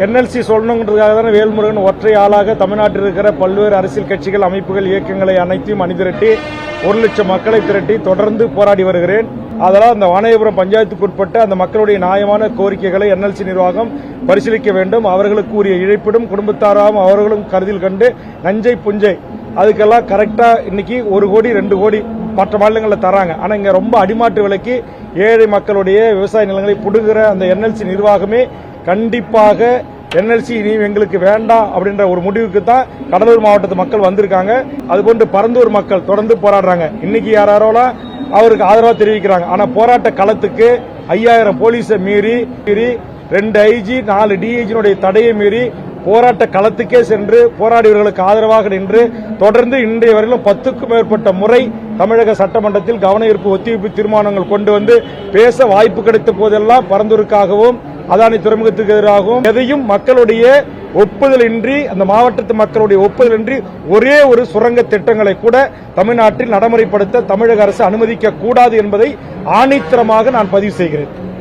NLC சொல்லணுங்கிறதுக்காக தானே வேல்முருகன் ஒற்றை ஆளாக தமிழ்நாட்டில் இருக்கிற பல்வேறு அரசியல் கட்சிகள், அமைப்புகள், இயக்கங்களை அனைத்தையும் அணிதிரட்டி 1 லட்சம் மக்களை திரட்டி தொடர்ந்து போராடி வருகிறேன். அதனால் அந்த வானகபுரம் பஞ்சாயத்துக்குட்பட்ட அந்த மக்களுடைய நியாயமான கோரிக்கைகளை என்எல்சி நிர்வாகம் பரிசீலிக்க வேண்டும். அவர்களுக்கு உரிய இழப்பீடும் குடும்பத்தாராகவும் அவர்களும் கருதில் கண்டு நஞ்சை புஞ்சை அதுக்கெல்லாம் கரெக்டா இன்னைக்கு 1 கோடி 2 கோடி மற்ற மாநிலங்களில் தராங்க. ஆனா இங்க ரொம்ப அடிமாட்டு விலைக்கு ஏழை மக்களுடைய விவசாய நிலங்களை புடுங்குற அந்த என்எல்சி நிர்வாகமே கண்டிப்பாக என்எல்சி இனி எங்களுக்கு வேண்டாம் அப்படின்ற ஒரு முடிவுக்கு தான் கடலூர் மாவட்டத்து மக்கள் வந்திருக்காங்க. அதுபோன்று பரந்தூர் மக்கள் தொடர்ந்து போராடுறாங்க. இன்னைக்கு யாரோலாம் அவருக்கு ஆதரவா தெரிவிக்கிறாங்க. ஆனா போராட்ட களத்துக்கு 5000 போலீஸை மீறி 2 ஐஜி 4 டிஐஜியினுடைய தடையை மீறி போராட்ட களத்துக்கே சென்று போராடியவர்களுக்கு ஆதரவாக நின்று தொடர்ந்து இன்றைய வரையிலும் 10க்கும் மேற்பட்ட முறை தமிழக சட்டமன்றத்தில் கவன ஈர்ப்பு ஒத்திவைப்பு தீர்மானங்கள் கொண்டு வந்து பேச வாய்ப்பு கிடைத்த போதெல்லாம் பரந்தூருக்காகவும் அதானி துறைமுகத்துக்கு எதிராகவும் எதையும் மக்களுடைய ஒப்புதலின்றி, அந்த மாவட்டத்து மக்களுடைய ஒப்புதலின்றி ஒரே ஒரு சுரங்க திட்டங்களை கூட தமிழ்நாட்டில் நடைமுறைப்படுத்த தமிழக அரசு அனுமதிக்க கூடாது என்பதை ஆணித்தரமாக நான் பதிவு செய்கிறேன்.